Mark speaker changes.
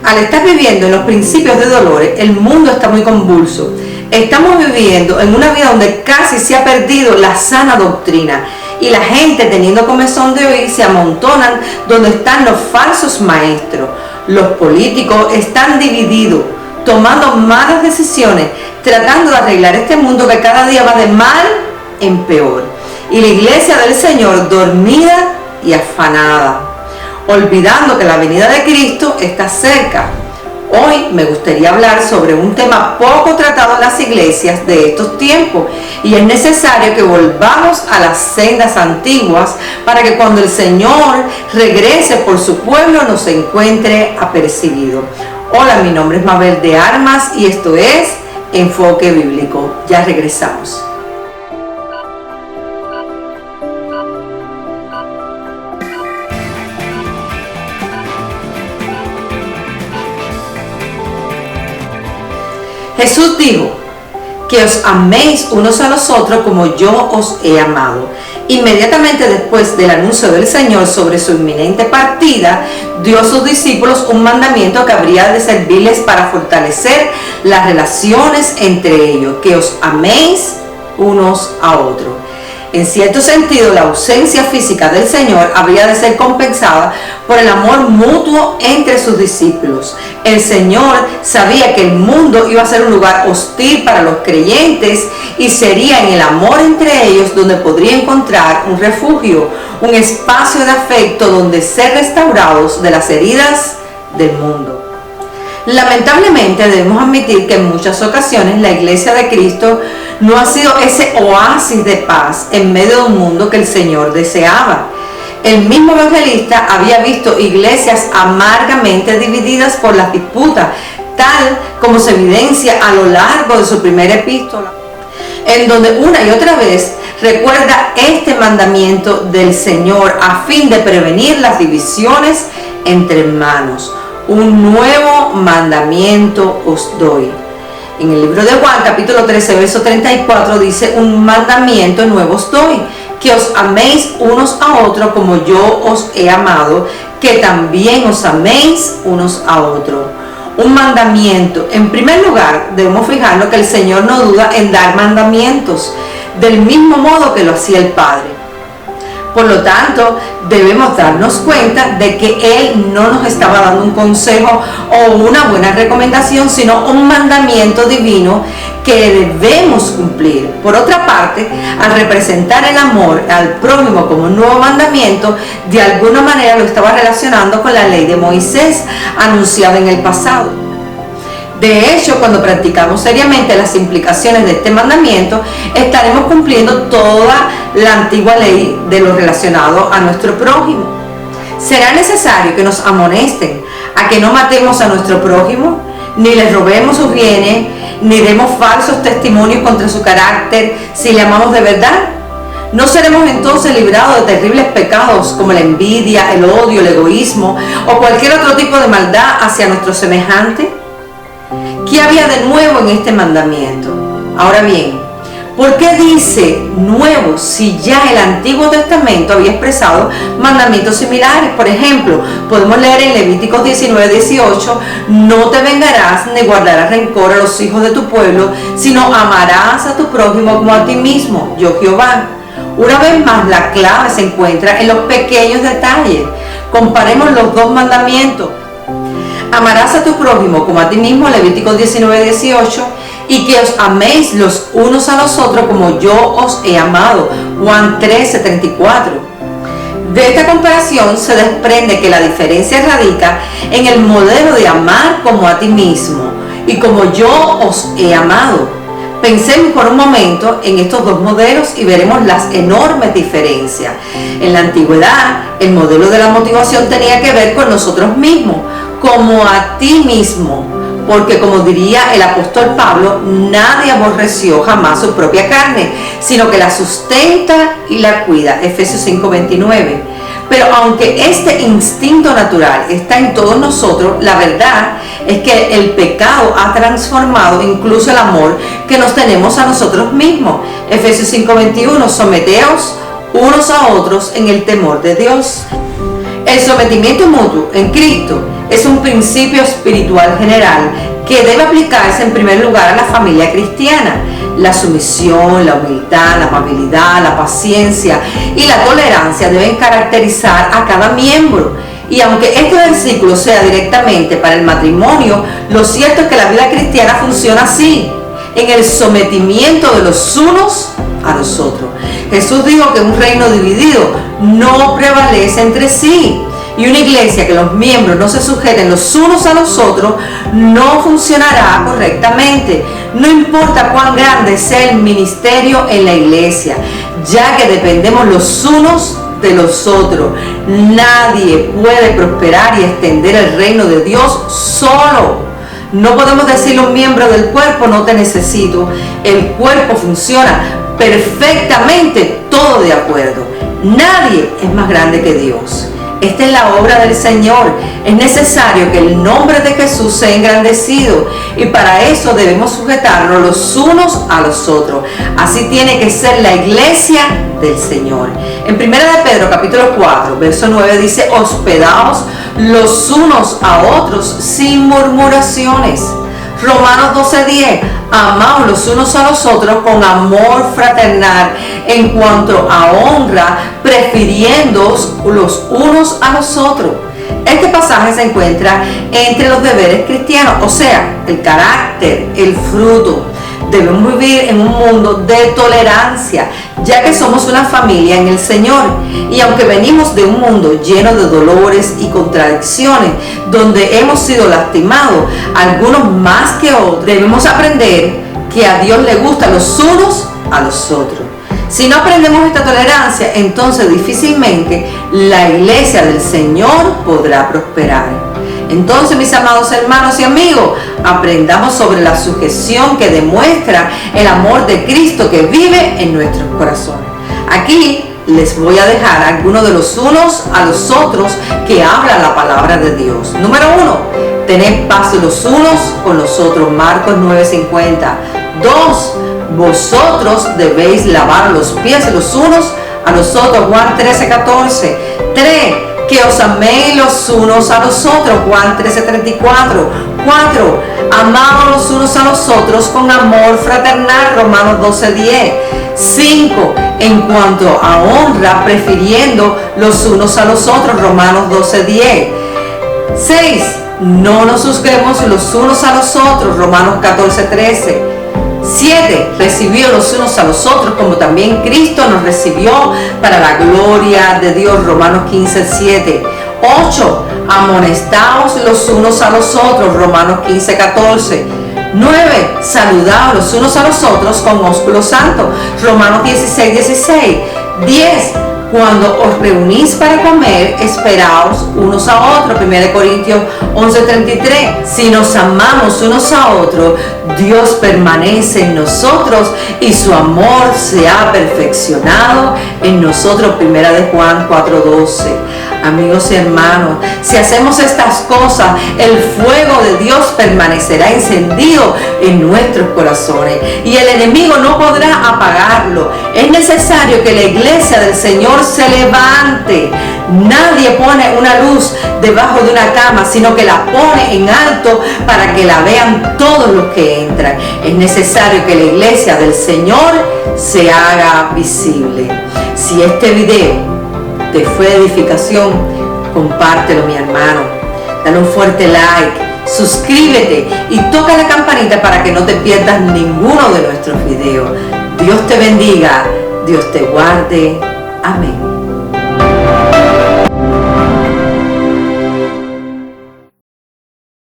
Speaker 1: Al estar viviendo en los principios de dolores, el mundo está muy convulso. Estamos viviendo en una vida donde casi se ha perdido la sana doctrina y la gente, teniendo comezón de oír, se amontonan donde están los falsos maestros. Los políticos están divididos, tomando malas decisiones, tratando de arreglar este mundo que cada día va de mal en peor. Y la iglesia del Señor dormida y afanada, olvidando que la venida de Cristo está cerca. Hoy me gustaría hablar sobre un tema poco tratado en las iglesias de estos tiempos, y es necesario que volvamos a las sendas antiguas para que cuando el Señor regrese por su pueblo nos encuentre apercibido. Hola, mi nombre es Mabel de Armas y esto es Enfoque Bíblico. Ya regresamos. Jesús dijo, que os améis unos a los otros como yo os he amado. Inmediatamente después del anuncio del Señor sobre su inminente partida, dio a sus discípulos un mandamiento que habría de servirles para fortalecer las relaciones entre ellos, que os améis unos a otros. En cierto sentido, la ausencia física del Señor habría de ser compensada por el amor mutuo entre sus discípulos. El Señor sabía que el mundo iba a ser un lugar hostil para los creyentes y sería en el amor entre ellos donde podría encontrar un refugio, un espacio de afecto donde ser restaurados de las heridas del mundo. Lamentablemente debemos admitir que en muchas ocasiones la Iglesia de Cristo no ha sido ese oasis de paz en medio de un mundo que el Señor deseaba. El mismo evangelista había visto iglesias amargamente divididas por las disputas, tal como se evidencia a lo largo de su primera epístola, en donde una y otra vez recuerda este mandamiento del Señor a fin de prevenir las divisiones entre hermanos. Un nuevo mandamiento os doy. En el libro de Juan, capítulo 13, verso 34, dice: un mandamiento nuevo os doy, que os améis unos a otros como yo os he amado, que también os améis unos a otros. Un mandamiento. En primer lugar, debemos fijarnos que el Señor no duda en dar mandamientos, del mismo modo que lo hacía el Padre. Por lo tanto, debemos darnos cuenta de que Él no nos estaba dando un consejo o una buena recomendación, sino un mandamiento divino que debemos cumplir. Por otra parte, al representar el amor al prójimo como un nuevo mandamiento, de alguna manera lo estaba relacionando con la ley de Moisés, anunciada en el pasado. De hecho, cuando practicamos seriamente las implicaciones de este mandamiento, estaremos cumpliendo toda la antigua ley de lo relacionado a nuestro prójimo. ¿Será necesario que nos amonesten a que no matemos a nuestro prójimo, ni les robemos sus bienes, ni demos falsos testimonios contra su carácter si le amamos de verdad? ¿No seremos entonces librados de terribles pecados como la envidia, el odio, el egoísmo o cualquier otro tipo de maldad hacia nuestro semejante? ¿Qué había de nuevo en este mandamiento? Ahora bien, ¿por qué dice nuevo si ya el Antiguo Testamento había expresado mandamientos similares? Por ejemplo, podemos leer en Levíticos 19:18: no te vengarás ni guardarás rencor a los hijos de tu pueblo, sino amarás a tu prójimo como a ti mismo, yo Jehová. Una vez más, la clave se encuentra en los pequeños detalles. Comparemos los dos mandamientos. Amarás a tu prójimo como a ti mismo, Levíticos 19:18, y que os améis los unos a los otros como yo os he amado, Juan 13:34. De esta comparación se desprende que la diferencia radica en el modelo de amar como a ti mismo y como yo os he amado. Pensemos por un momento en estos dos modelos y veremos las enormes diferencias. En la antigüedad, el modelo de la motivación tenía que ver con nosotros mismos, como a ti mismo, porque como diría el apóstol Pablo, nadie aborreció jamás su propia carne, sino que la sustenta y la cuida, Efesios 5:29. Pero aunque este instinto natural está en todos nosotros, la verdad es que el pecado ha transformado incluso el amor que nos tenemos a nosotros mismos. Efesios 5:21, someteos unos a otros en el temor de Dios. El sometimiento mutuo en Cristo es un principio espiritual general que debe aplicarse en primer lugar a la familia cristiana. La sumisión, la humildad, la amabilidad, la paciencia y la tolerancia deben caracterizar a cada miembro. Y aunque este versículo sea directamente para el matrimonio, lo cierto es que la vida cristiana funciona así, en el sometimiento de los unos a los otros. Jesús dijo que un reino dividido no prevalece entre sí. Y una iglesia que los miembros no se sujeten los unos a los otros no funcionará correctamente. No importa cuán grande sea el ministerio en la iglesia, ya que dependemos los unos de los otros. Nadie puede prosperar y extender el reino de Dios solo. No podemos decir los miembros del cuerpo, no te necesito. El cuerpo funciona perfectamente, todo de acuerdo. Nadie es más grande que Dios. Esta es la obra del Señor. Es necesario que el nombre de Jesús sea engrandecido y para eso debemos sujetarnos los unos a los otros. Así tiene que ser la iglesia del Señor. En 1 de Pedro capítulo 4, verso 9 dice: hospedaos los unos a otros sin murmuraciones. Romanos 12:10, amaos los unos a los otros con amor fraternal en cuanto a honra, prefiriéndoos los unos a los otros. Este pasaje se encuentra entre los deberes cristianos, o sea, el carácter, el fruto. Debemos vivir en un mundo de tolerancia, ya que somos una familia en el Señor. Y aunque venimos de un mundo lleno de dolores y contradicciones, donde hemos sido lastimados, algunos más que otros, debemos aprender que a Dios le gustan los unos a los otros. Si no aprendemos esta tolerancia, entonces difícilmente la iglesia del Señor podrá prosperar. Entonces, mis amados hermanos y amigos, aprendamos sobre la sujeción que demuestra el amor de Cristo que vive en nuestros corazones. Aquí les voy a dejar algunos de los unos a los otros que habla la palabra de Dios. Número 1, tened paz los unos con los otros. Marcos 9:50. 2, vosotros debéis lavar los pies los unos a los otros. Juan 13:14. 3, que os améis los unos a los otros. Juan 13:34. 4, amaos los unos a los otros con amor fraternal. Romanos 12:10. 5, en cuanto a honra, prefiriendo los unos a los otros. Romanos 12:10. 6, no nos juzguemos los unos a los otros. Romanos 14:13. 7, recibió los unos a los otros como también Cristo nos recibió para la gloria de Dios. Romanos 15:7. 8, amonestaos los unos a los otros. Romanos 15:14. 9, saludaos los unos a los otros con ósculo santo. Romanos 16:16. 10, cuando os reunís para comer, esperaos unos a otros. 1 Corintios 11:33. Si nos amamos unos a otros, Dios permanece en nosotros y su amor se ha perfeccionado en nosotros. 1 de Juan 4:12. Amigos y hermanos, si hacemos estas cosas, el fuego de Dios permanecerá encendido en nuestros corazones y el enemigo no podrá apagarlo. Es necesario que la iglesia del Señor se levante. Nadie pone una luz debajo de una cama, sino que la pone en alto para que la vean todos los que entran. Es necesario que la iglesia del Señor se haga visible. Si este video te fue de edificación, compártelo, mi hermano. Dale un fuerte like, suscríbete y toca la campanita para que no te pierdas ninguno de nuestros videos. Dios te bendiga, Dios te guarde. Amén.